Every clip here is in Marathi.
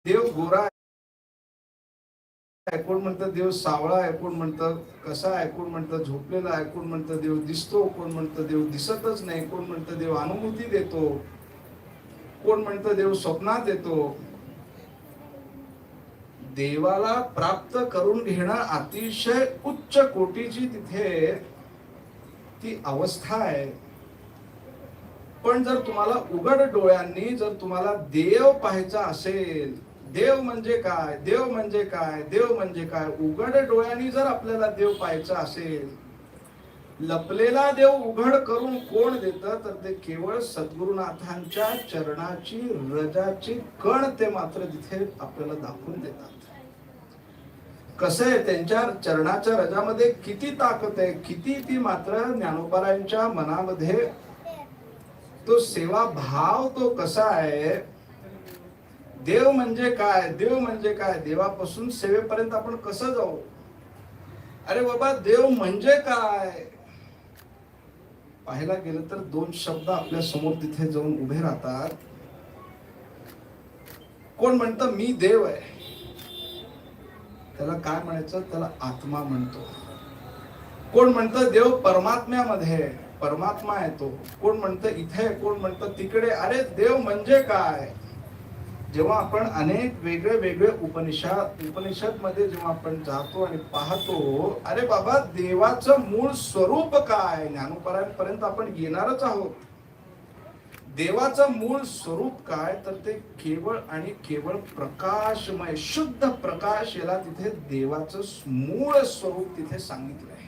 देव गोरा आहे, कोण म्हणतं देव सावळा आहे, कोण म्हणतं कसा आहे, कोण म्हणतं झोपलेला आहे, कोण म्हणतं देव दिसतो, कोण म्हणतं देव दिसतच नाही, कोण म्हणतं देव अनुभूती देतो, कोण म्हणतं देव स्वप्नात येतो. देवाला प्राप्त करून घेणं अतिशय उच्च कोटीची तिथे ती अवस्था आहे. पण जर तुम्हाला उघड डोळ्यांनी जर तुम्हाला देव पाहायचा असेल, देव म्हणजे काय, देव म्हणजे काय, देव म्हणजे काय, उघड डोळ्यांनी जर आपल्याला देव पाहायचा असेल, लपलेला देव उघड करून कोण देतं, तर ते केवळ सद्गुरुनाथांच्या चरणाची रजाची कण ते मात्र तिथे आपल्याला दाखवून देतात. कसं आहे, त्यांच्या चरणाच्या रजामध्ये किती ताकद आहे, किती ती मात्र ज्ञानोबारायांच्या मनामध्ये तो सेवा भाव तो कसा आहे. देव म्हणजे काय, देव म्हणजे काय, देवापासून सेवेपर्यंत आपण कसं जाऊ. अरे बाबा, देव म्हणजे काय पाहायला गेलं तर दोन शब्द आपल्या समोर तिथे जाऊन उभे राहतात. कोण म्हणतं मी देव आहे, त्याला काय म्हणायचं, त्याला आत्मा म्हणतो. कोण म्हणतं देव परमात्म्यामध्ये, परमात्मा आहे तो. कोण म्हणतं इथे, कोण म्हणतं तिकडे. अरे देव म्हणजे काय. जेव्हा आपण अनेक वेगळे वेगळे उपनिषद मध्ये जेव्हा आपण जातो आणि पाहतो, अरे बाबा देवाचं मूळ स्वरूप काय, ज्ञानोबारायांपर्यंत आपण येणारच आहोत. देवाचं मूळ स्वरूप काय, तर ते केवळ आणि केवळ प्रकाशमय शुद्ध प्रकाश, याला तिथे देवाचं मूळ स्वरूप तिथे सांगितलं आहे.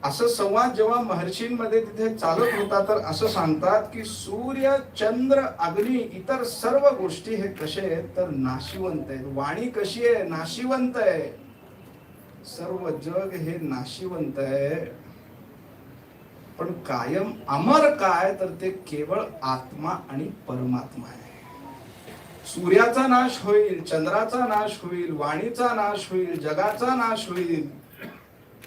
असं संवाद जेव्हा महर्षींमध्ये तिथे चालत होता, तर असं सांगतात की सूर्य चंद्र अग्नी इतर सर्व गोष्टी हे कसे आहेत, तर नाशिवंत आहेत. वाणी कशी आहे, नाशिवंत आहे. सर्व जग हे नाशिवंत आहे, पण कायम अमर काय, तर ते केवळ आत्मा आणि परमात्मा आहे. सूर्याचा नाश होईल, चंद्राचा नाश होईल, वाणीचा नाश होईल, जगाचा नाश होईल,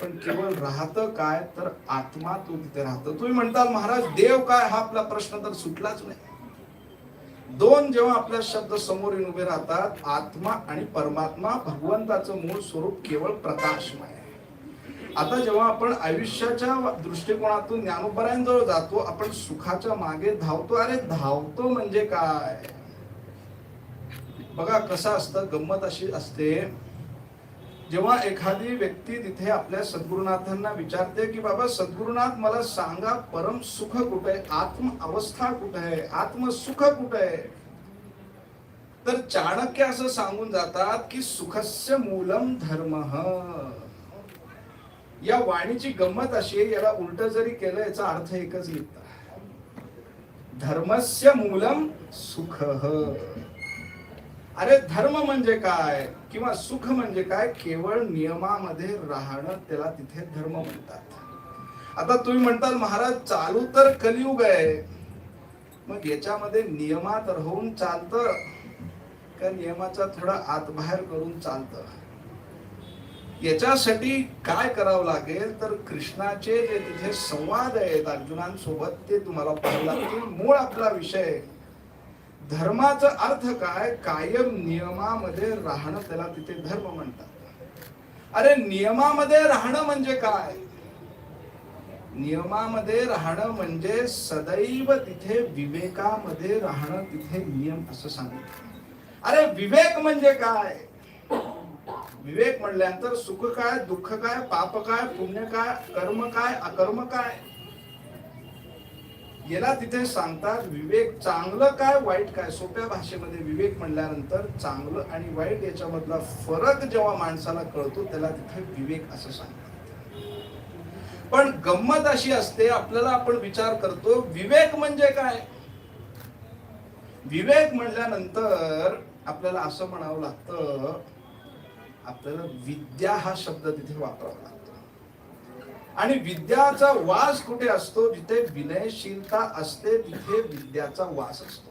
पण केवळ राहतं काय, तर आत्मा तो तिथे राहतो. तुम्ही म्हणताल महाराज देव काय, हा आपला प्रश्न तर सुटलाच नाही. दोन जेव्हा आपल्या शब्द समोर येऊन उभे राहतात, आत्मा आणि परमात्मा, भगवंताचं मूळ स्वरूप केवळ प्रकाशमय आहे. आता जेव्हा आपण आयुष्याच्या दृष्टिकोनातून ज्ञानोबारायांजवळ जातो, आपण सुखाच्या मागे धावतो. अरे धावतो म्हणजे काय. बघा कसं असतं, गंमत अशी असते, जेव्हा एखादी व्यक्ती तिथे आपल्या सद्गुरुनाथांना विचारते की बाबा सद्गुरुनाथ मला सांगा परम सुख कुठे आहे, आत्म अवस्था कुठे आहे, आत्मसुख कुठे आहे, तर चाणक्य असं सांगून जातात की सुखस्य मूलम धर्मः. या वाणीची गंमत अशी आहे, याला उलट जरी केलं याचा अर्थ एकच निघतो, धर्मस्य मूलम सुखः. अरे धर्म म्हणजे काय किंवा सुख म्हणजे काय, केवळ नियमामध्ये राहणं, त्याला तिथे धर्म म्हणतात. आता तुम्ही म्हणताल महाराज चालू तर कलियुग आहे, मग याच्यामध्ये नियमात राहून चालतं का नियमाचा थोडा आत बाहेर करून चालतं. याच्यासाठी काय करावं लागेल, तर कृष्णाचे जे तिथे संवाद आहेत अर्जुनांसोबत ते तुम्हाला पाहायला लागतील. मूळ आपला विषय धर्माचा अर्थ काय, कायम नियमामध्ये राहणं, त्याला तिथे धर्म म्हणतात. अरे नियमामध्ये राहणं म्हणजे काय, नियमामध्ये राहणं म्हणजे सदैव तिथे विवेकामध्ये राहणं, तिथे नियम असं सांगितलं. अरे विवेक म्हणजे काय, विवेक म्हणल्यानंतर सुख काय, दुःख काय, पाप काय, पुण्य काय, कर्म काय, अकर्म काय, याला तिथे सांगतात. विवेक चांगलं काय, वाईट काय. सोप्या भाषेमध्ये विवेक म्हणल्यानंतर चांगलं आणि वाईट याच्यामधला फरक जेव्हा माणसाला कळतो, त्याला तिथे विवेक असं सांगतात. पण गंमत अशी असते, आपल्याला आपण विचार करतो विवेक म्हणजे काय. विवेक म्हणल्यानंतर आपल्याला असं म्हणावं लागतं, आपल्याला विद्या हा शब्द तिथे वापरावा लागतो. आणि विद्याचा वास कुठे असतो, जिथे विनयशीलता असते तिथे विद्याचा वास असतो.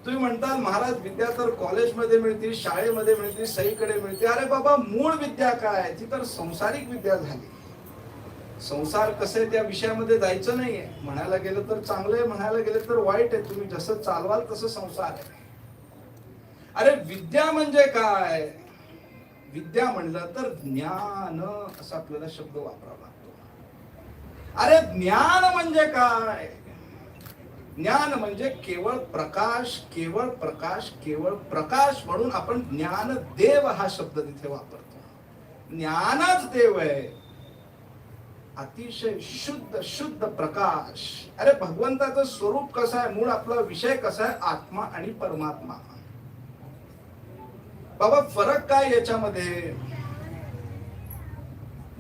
तुम्ही म्हणता महाराज विद्या तर कॉलेजमध्ये मिळते, शाळेमध्ये मिळते, सईकडे मिळते. अरे बाबा मूळ विद्या काय, ती तर संसारिक विद्या झाली. संसार कसे त्या विषयामध्ये जायचं नाहीये. म्हणायला गेलं तर चांगलं आहे, म्हणायला गेलं तर वाईट आहे. तुम्ही जसं चालवाल तसं संसार आहे. अरे विद्या म्हणजे काय? विद्या म्हणलं तर ज्ञान असा आपल्याला शब्द वापरावा लागतो. अरे ज्ञान म्हणजे काय? ज्ञान म्हणजे केवळ प्रकाश, केवळ प्रकाश, केवळ प्रकाश. म्हणून आपण ज्ञानदेव हा शब्द तिथे वापरतो. ज्ञानच देव आहे, अतिशय शुद्ध शुद्ध प्रकाश. अरे भगवंताचं स्वरूप कसं आहे? मूळ आपला विषय कसा आहे? आत्मा आणि परमात्मा. बाबा फरक काय याच्यामध्ये?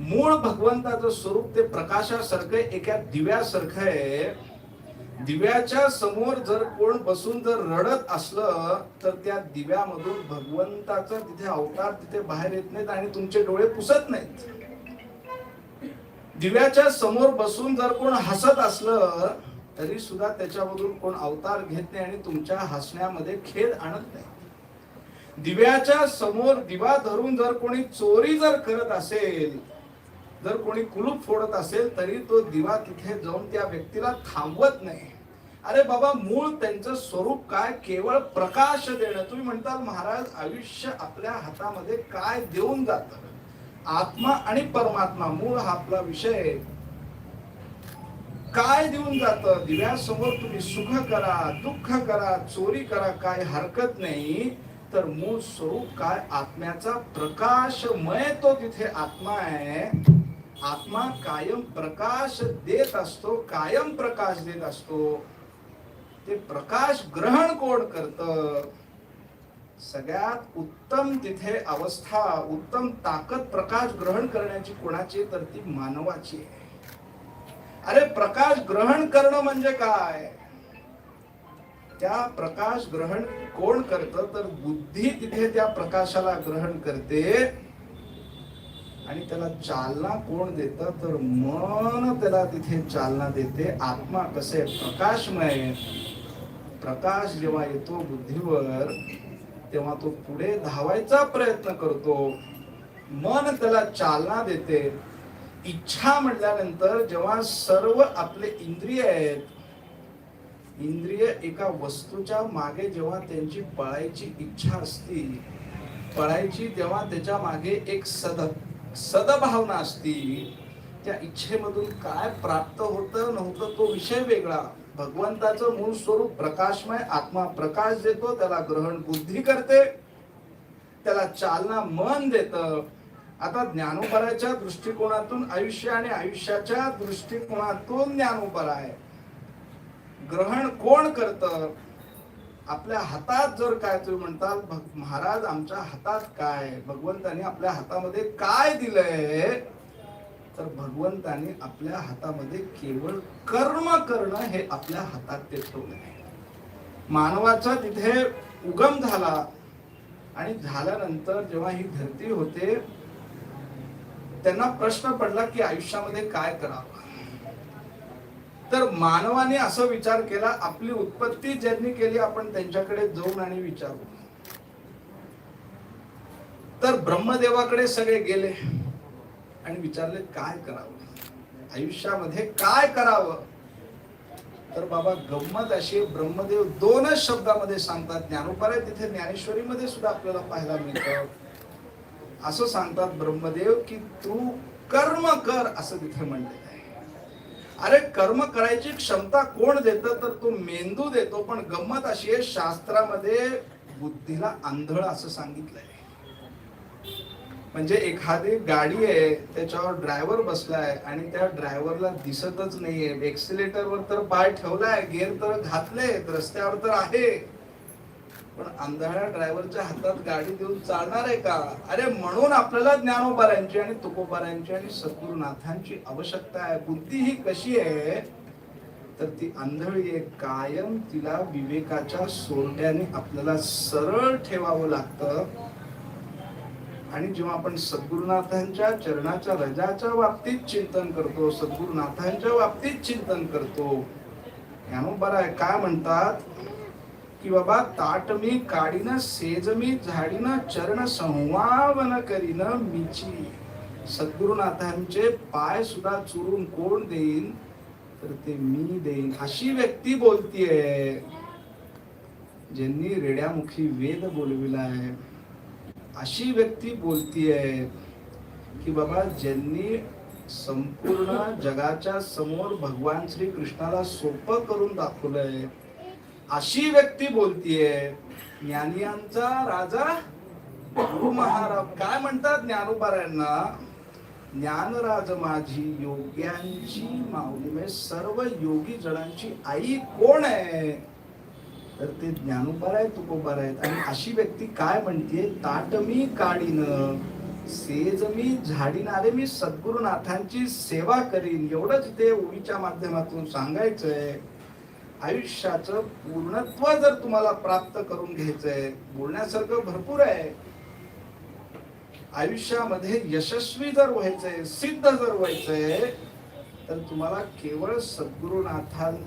मूळ भगवंताचं स्वरूप ते प्रकाशासारखं, एका दिव्यासारखं आहे. दिव्याच्या समोर जर कोण बसून जर रडत असलं तर त्या दिव्यामधून भगवंताचा तिथे अवतार तिथे बाहेर येत नाहीत आणि तुमचे डोळे पुसत नाहीत. दिव्याच्या समोर बसून जर कोण हसत असलं तरी सुद्धा त्याच्यामधून कोण अवतार घेत नाही आणि तुमच्या हसण्यामध्ये खेद आणत नाही. दिव्याच्या समोर दिवा धरून जर कोणी चोरी जर करत असेल, जर कोणी कुलूप फोडत असेल तरी तो दिवा तिथे जाऊन त्या व्यक्तीला थांबवत नाही. अरे बाबा मूळ त्यांचं स्वरूप काय? केवळ प्रकाश देणं. तुम्ही म्हणताल महाराज आयुष्य आपल्या हातामध्ये काय देऊन जात? आत्मा आणि परमात्मा मूळ हा आपला विषय. काय देऊन जात? दिव्यासमोर तुम्ही सुख करा, दुःख करा, चोरी करा, काय हरकत नाही. तर मूळ स्वरूप काय? आत्म्याचा प्रकाशमय तो तिथे आत्मा आहे. आत्मा कायम प्रकाश देत असतो, कायम प्रकाश देत असतो. ते प्रकाश ग्रहण कोण करतं? सगळ्यात उत्तम तिथे अवस्था, उत्तम ताकद प्रकाश ग्रहण करण्याची कोणाची? तर ती मानवाची आहे. अरे प्रकाश ग्रहण करणं म्हणजे काय? त्या प्रकाश ग्रहण कोण करतं? तर बुद्धी तिथे त्या प्रकाशाला ग्रहण करते. आणि त्याला चालना कोण देतं? तर मन त्याला तिथे चालना देते. आत्मा कसे? प्रकाशमय. प्रकाश जेव्हा येतो बुद्धीवर तेव्हा तो पुढे धावायचा प्रयत्न करतो. मन त्याला चालना देते. इच्छा म्हटल्यानंतर जेव्हा सर्व आपले इंद्रिय आहेत, इंद्रिय एका वस्तूच्या मागे जेव्हा त्यांची पळायची इच्छा असती, पळायची तेव्हा त्याच्या मागे एक सदभावना असती. त्या इच्छेमधून काय प्राप्त होतं नव्हतं तो विषय वेगळा. भगवंताचं मूळ स्वरूप प्रकाशमय. आत्मा प्रकाश देतो, त्याला ग्रहण बुद्धी करते, त्याला चालना मन देतं. आता ज्ञानोबराच्या दृष्टिकोनातून आयुष्य आणि आयुष्याच्या दृष्टिकोनातून ज्ञानोबर आहे. ग्रहण कोण करतं? आपल्या हातात जर काय तुम्ही म्हणताल महाराज आमच्या हातात काय? भगवंताने आपल्या हातामध्ये काय दिलंय? तर भगवंताने आपल्या हातामध्ये केवळ कर्म करणं हे आपल्या हातात ते ठेवलं आहे. मानवाचा तिथे उगम झाला आणि झाल्यानंतर जेव्हा ही धरती होते त्यांना प्रश्न पडला की आयुष्यामध्ये काय करावं. तर मानवाने असं विचार केला, आपली उत्पत्ती ज्यांनी केली आपण त्यांच्याकडे जाऊन आणि विचारू. तर ब्रह्मदेवाकडे सगळे गेले आणि विचारले काय करावं, आयुष्यामध्ये काय करावं. तर बाबा गंमत अशी, ब्रह्मदेव दोनच शब्दामध्ये सांगतात. ज्ञानोपर आहे तिथे, ज्ञानेश्वरी मध्ये सुद्धा आपल्याला पाहायला मिळतं. असं सांगतात ब्रह्मदेव की तू कर्म कर, असं तिथे म्हणलेलं आहे. अरे कर्म करायची क्षमता कोण देतं? तर तो मेंदू देतो. पण गंमत अशी आहे, शास्त्रामध्ये बुद्धीला आंधळ असं सांगितलंय. म्हणजे एखादी गाडी आहे त्याच्यावर ड्रायव्हर बसलाय आणि त्या ड्रायव्हरला दिसतच नाहीये. एक्सिलेटरवर तर पाय ठेवलाय, गिअर तर घातले, रस्त्यावर तर आहे, पण आंधळ्या ड्रायव्हरच्या हातात गाडी देऊन चालणार आहे का? अरे म्हणून आपल्याला ज्ञानोबारांची आणि तुकोबारांची आणि सद्गुरुनाथांची आवश्यकता आहे. बुद्धी ही कशी आहे तर ती आंधळी आहे. कायम तिला विवेकाच्या सोरट्याने आपल्याला सरळ ठेवावं लागतं. आणि जेव्हा आपण सद्गुरुनाथांच्या चरणाच्या रजाच्या बाबतीत चिंतन करतो, सद्गुरुनाथांच्या बाबतीत चिंतन करतो, ज्ञानोबा काय म्हणतात की बाबा ताट मी काढीन, सेज मी झाडीन, चरण संवावन करीन मीची. सद्गुरुनाथांचे पाय सुद्धा चुरून कोण देईन, तर ते मी देईन. अशी व्यक्ती बोलतीये ज्यांनी रेड्यामुखी वेद बोलविलाय. अशी व्यक्ती बोलतीये की बाबा ज्यांनी संपूर्ण जगाच्या समोर भगवान श्री कृष्णाला सोपं करून दाखवलंय. अशी व्यक्ती बोलतीये. ज्ञानियांचा राजा गुरु महाराज काय म्हणतात ज्ञानोबारायांना, ज्ञानराज माझी योग्यांची माऊली. म्हणजे सर्व योगी जणांची आई कोण आहे, तर ते ज्ञानोबार आहेत, तुकोबार आहेत. आणि अशी व्यक्ती काय म्हणते, ताट मी काढीन सेज मी झाडीन. अरे मी सद्गुरुनाथांची सेवा करीन. एवढंच ते ओळीच्या माध्यमातून सांगायचंय. आयुष्याचं पूर्णत्व जर तुम्हाला प्राप्त करून घ्यायचंय, बोलण्यासारखं भरपूर आहे. आयुष्यामध्ये यशस्वी जर व्हायचंय, सिद्ध जर व्हायचंय, तर तुम्हाला केवळ सद्गुरुनाथांची